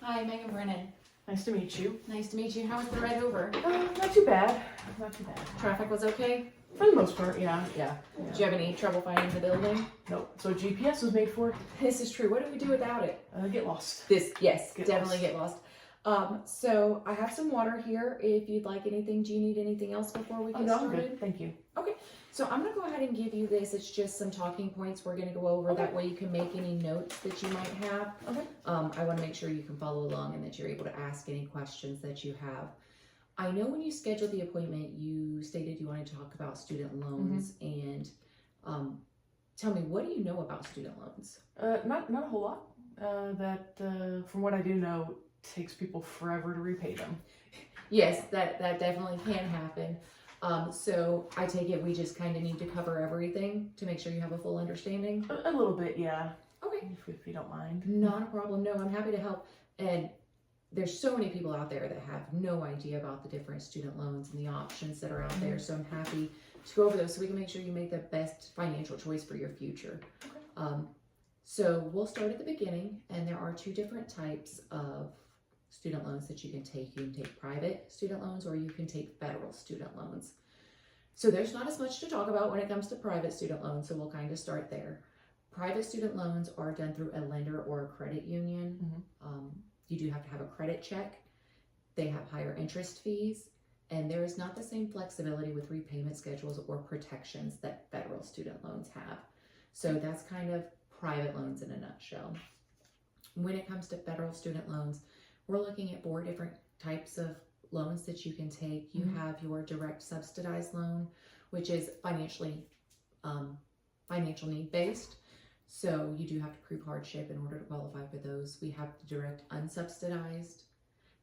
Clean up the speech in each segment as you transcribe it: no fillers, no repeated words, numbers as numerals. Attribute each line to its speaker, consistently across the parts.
Speaker 1: Hi, Megan Brennan.
Speaker 2: Nice to meet you.
Speaker 1: Nice to meet you. How was the ride over?
Speaker 2: Not too bad. Not too bad.
Speaker 1: Traffic was okay?
Speaker 2: For the most part, yeah.
Speaker 1: Did you have any trouble finding the building?
Speaker 2: Nope. So GPS was made for
Speaker 1: This is true. What do we do without it?
Speaker 2: get lost.
Speaker 1: Yes,
Speaker 2: Get
Speaker 1: definitely
Speaker 2: lost.
Speaker 1: get lost. So I have some water here if you'd like anything. Do you need anything else before we
Speaker 2: Oh,
Speaker 1: get
Speaker 2: no, I'm
Speaker 1: started?
Speaker 2: good. Thank you.
Speaker 1: So I'm gonna go ahead and give you this. It's just some talking points we're gonna go over.
Speaker 2: Okay.
Speaker 1: That way you can make any notes that you might have.
Speaker 2: Okay.
Speaker 1: I wanna make sure you can follow along and that you're able to ask any questions that you have. I know when you scheduled the appointment, you stated you wanted to talk about student loans and tell me, what do you know about student loans?
Speaker 2: Not a whole lot. From what I do know, takes people forever to repay them.
Speaker 1: Yes, that definitely can happen. So I take it we just kind of need to cover everything to make sure you have a full understanding.
Speaker 2: A little bit, yeah.
Speaker 1: Okay.
Speaker 2: If you don't mind.
Speaker 1: Not a problem. No, I'm happy to help. And there's so many people out there that have no idea about the different student loans and the options that are out there. So I'm happy to go over those so we can make sure you make the best financial choice for your future.
Speaker 2: Okay.
Speaker 1: So we'll start at the beginning, and there are two different types of student loans that you can take. You can take private student loans or you can take federal student loans. So there's not as much to talk about when it comes to private student loans, so we'll kind of start there. Private student loans are done through a lender or a credit union. You do have to have a credit check. They have higher interest fees, and there is not the same flexibility with repayment schedules or protections that federal student loans have. So that's kind of private loans in a nutshell. When it comes to federal student loans, we're looking at 4 different types of loans that you can take. You have your direct subsidized loan, which is financial need based. So you do have to prove hardship in order to qualify for those. We have the direct unsubsidized,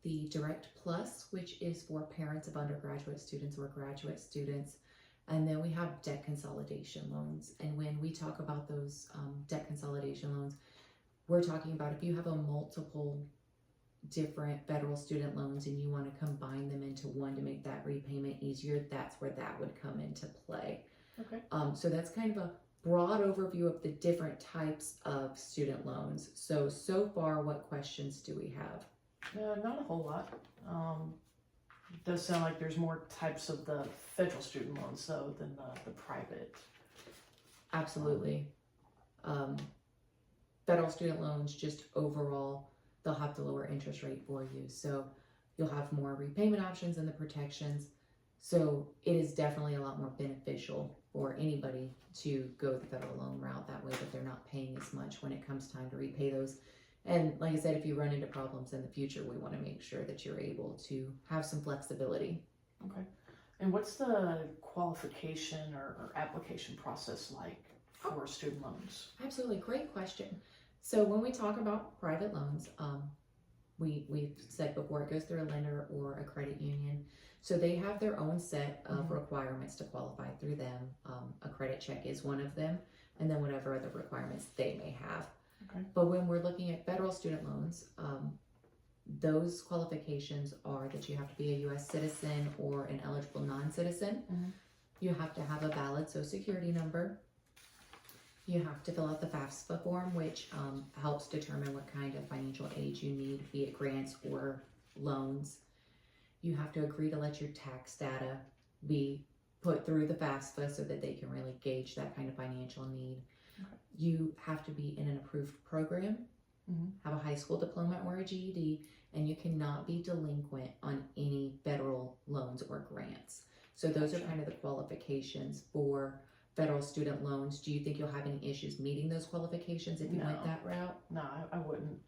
Speaker 1: the direct plus, which is for parents of undergraduate students or graduate students. And then we have debt consolidation loans. And when we talk about those debt consolidation loans, we're talking about if you have a multiple different federal student loans and you want to combine them into one to make that repayment easier, that's where that would come into play.
Speaker 2: Okay.
Speaker 1: So that's kind of a broad overview of the different types of student loans. So far, what questions do we have?
Speaker 2: Not a whole lot. It does sound like there's more types of the federal student loans though than the private.
Speaker 1: Absolutely. Federal student loans, just overall, they'll have the lower interest rate for you. So you'll have more repayment options and the protections. So it is definitely a lot more beneficial for anybody to go the federal loan route, that way that they're not paying as much when it comes time to repay those. And like I said, if you run into problems in the future, we want to make sure that you're able to have some flexibility.
Speaker 2: Okay. And what's the qualification or application process like for student loans?
Speaker 1: Absolutely, great question. So when we talk about private loans, we've said before it goes through a lender or a credit union. So they have their own set of requirements to qualify through them. A credit check is one of them, and then whatever other requirements they may have.
Speaker 2: Okay.
Speaker 1: But when we're looking at federal student loans, those qualifications are that you have to be a U.S. citizen or an eligible non-citizen. You have to have a valid Social Security number. You have to fill out the FAFSA form, which helps determine what kind of financial aid you need, be it grants or loans. You have to agree to let your tax data be put through the FAFSA so that they can really gauge that kind of financial need.
Speaker 2: Okay.
Speaker 1: You have to be in an approved program, have a high school diploma or a GED, and you cannot be delinquent on any federal loans or grants. So those are kind of the qualifications for federal student loans. Do you think you'll have any issues meeting those qualifications if you went that route?
Speaker 2: No, I wouldn't.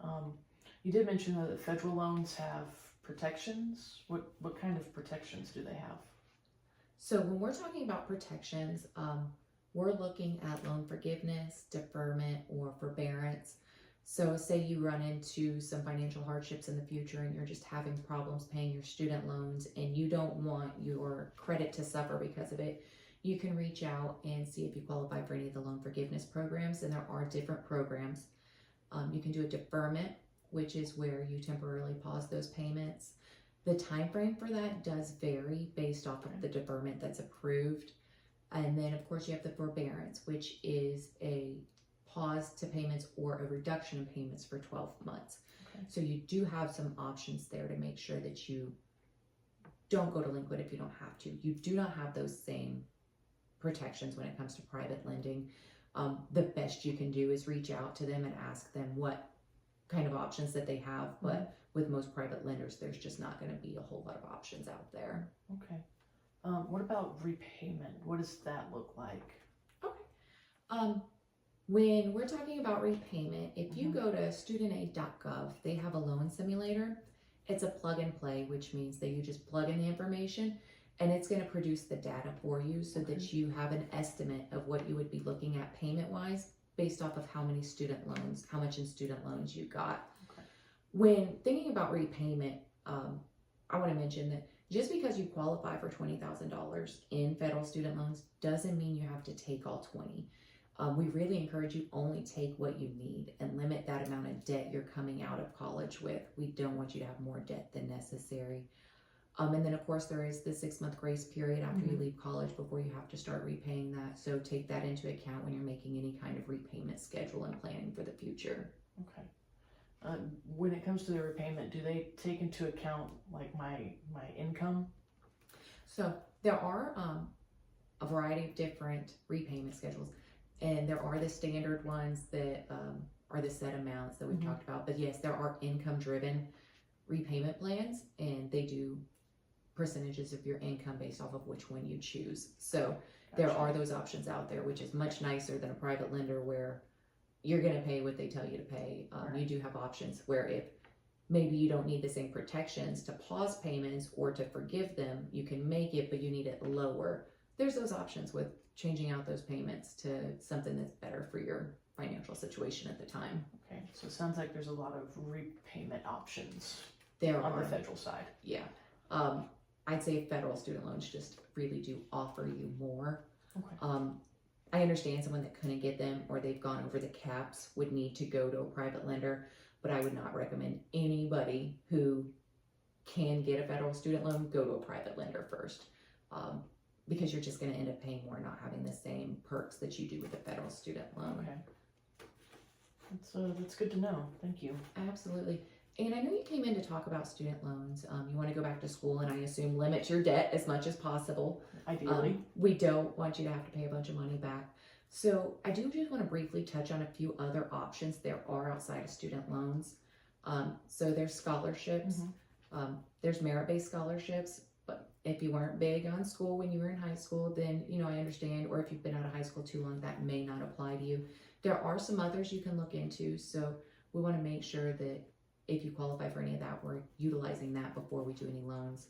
Speaker 2: You did mention though that federal loans have protections. What kind of protections do they have?
Speaker 1: So when we're talking about protections, we're looking at loan forgiveness, deferment, or forbearance. So say you run into some financial hardships in the future and you're just having problems paying your student loans and you don't want your credit to suffer because of it, you can reach out and see if you qualify for any of the loan forgiveness programs, and there are different programs. You can do a deferment, which is where you temporarily pause those payments. The time frame for that does vary based off of the deferment that's approved. And then, of course, you have the forbearance, which is a pause to payments or a reduction in payments for 12 months.
Speaker 2: Okay.
Speaker 1: So you do have some options there to make sure that you don't go delinquent if you don't have to. You do not have those same protections when it comes to private lending. The best you can do is reach out to them and ask them what kind of options that they have, but with most private lenders, there's just not going to be a whole lot of options out there.
Speaker 2: Okay. What about repayment? What does that look like?
Speaker 1: When we're talking about repayment, if you
Speaker 2: Mhm.
Speaker 1: go to studentaid.gov, they have a loan simulator. It's a plug and play, which means that you just plug in the information and it's going to produce the data for you so that you have an estimate of what you would be looking at payment wise based off of how many student loans, how much in student loans you got.
Speaker 2: Okay.
Speaker 1: When thinking about repayment, I want to mention that just because you qualify for $20,000 in federal student loans doesn't mean you have to take all 20. We really encourage you only take what you need and limit that amount of debt you're coming out of college with. We don't want you to have more debt than necessary. And then of course there is the 6-month grace period after you leave college before you have to start repaying that. So take that into account when you're making any kind of repayment schedule and planning for the future.
Speaker 2: Okay. When it comes to the repayment, do they take into account like my income?
Speaker 1: So there are a variety of different repayment schedules, and there are the standard ones that are the set amounts that we've talked about. But yes, there are income-driven repayment plans, and they do percentages of your income based off of which one you choose. So there
Speaker 2: Gotcha.
Speaker 1: are those options out there, which is much nicer than a private lender where you're going to pay what they tell you to pay. You do have options where if maybe you don't need the same protections to pause payments or to forgive them, you can make it, but you need it lower. There's those options with changing out those payments to something that's better for your financial situation at the time.
Speaker 2: Okay, so it sounds like there's a lot of repayment options
Speaker 1: There
Speaker 2: on
Speaker 1: are,
Speaker 2: the federal side.
Speaker 1: yeah. I'd say federal student loans just really do offer you more.
Speaker 2: Okay.
Speaker 1: I understand someone that couldn't get them or they've gone over the caps would need to go to a private lender, but I would not recommend anybody who can get a federal student loan go to a private lender first, because you're just going to end up paying more, not having the same perks that you do with a federal student loan.
Speaker 2: Okay. That's good to know. Thank you.
Speaker 1: Absolutely. And I know you came in to talk about student loans. You want to go back to school and I assume limit your debt as much as possible.
Speaker 2: Ideally.
Speaker 1: We don't want you to have to pay a bunch of money back. So I do just want to briefly touch on a few other options there are outside of student loans. So there's scholarships. There's merit-based scholarships. But if you weren't big on school when you were in high school, then, I understand. Or if you've been out of high school too long, that may not apply to you. There are some others you can look into. So we want to make sure that if you qualify for any of that, we're utilizing that before we do any loans.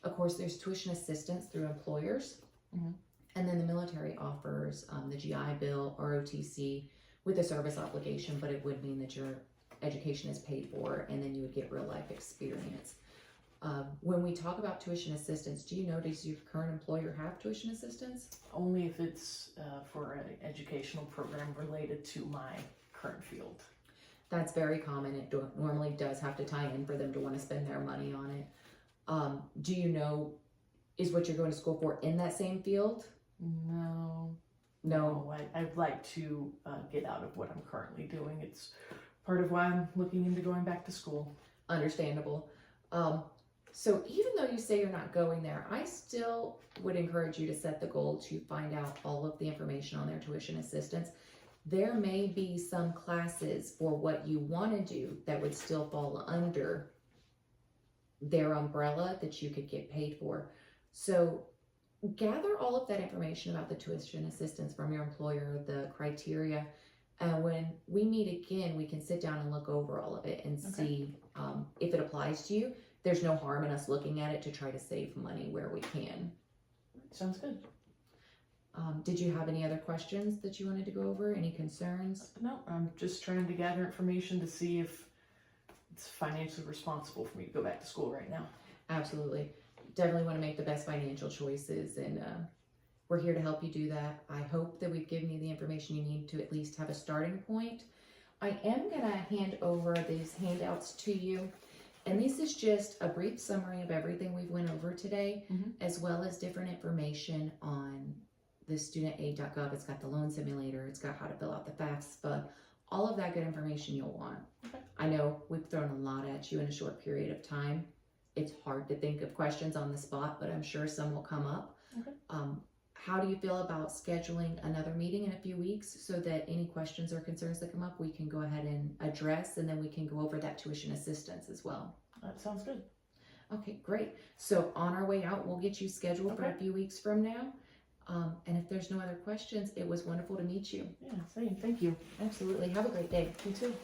Speaker 1: Of course, there's tuition assistance through employers. And then the military offers the GI Bill, ROTC, with a service obligation, but it would mean that your education is paid for and then you would get real life experience. When we talk about tuition assistance, do you know, does your current employer have tuition assistance?
Speaker 2: Only if it's for an educational program related to my current field.
Speaker 1: That's very common. It normally does have to tie in for them to want to spend their money on it. Do you know, is what you're going to school for in that same field?
Speaker 2: No.
Speaker 1: No.
Speaker 2: I'd like to get out of what I'm currently doing. It's part of why I'm looking into going back to school.
Speaker 1: Understandable. So even though you say you're not going there, I still would encourage you to set the goal to find out all of the information on their tuition assistance. There may be some classes for what you want to do that would still fall under their umbrella that you could get paid for. So gather all of that information about the tuition assistance from your employer, the criteria, and when we meet again, we can sit down and look over all of it and see if it applies to you. There's no harm in us looking at it to try to save money where we can.
Speaker 2: Sounds good.
Speaker 1: Did you have any other questions that you wanted to go over? Any concerns?
Speaker 2: No, I'm just trying to gather information to see if it's financially responsible for me to go back to school right now.
Speaker 1: Absolutely. Definitely want to make the best financial choices, and we're here to help you do that. I hope that we've given you the information you need to at least have a starting point. I am going to hand over these handouts to you, and this is just a brief summary of everything we've went over today, as well as different information on the studentaid.gov. It's got the loan simulator. It's got how to fill out the FAFSA. All of that good information you'll want.
Speaker 2: Okay.
Speaker 1: I know we've thrown a lot at you in a short period of time. It's hard to think of questions on the spot, but I'm sure some will come up.
Speaker 2: Okay.
Speaker 1: How do you feel about scheduling another meeting in a few weeks so that any questions or concerns that come up, we can go ahead and address, and then we can go over that tuition assistance as well?
Speaker 2: That sounds good.
Speaker 1: Okay, great. So on our way out, we'll get you scheduled for a
Speaker 2: Okay.
Speaker 1: few weeks from now. And if there's no other questions, it was wonderful to meet you.
Speaker 2: Yeah, same. Thank you.
Speaker 1: Absolutely. Have a great day.
Speaker 2: You too.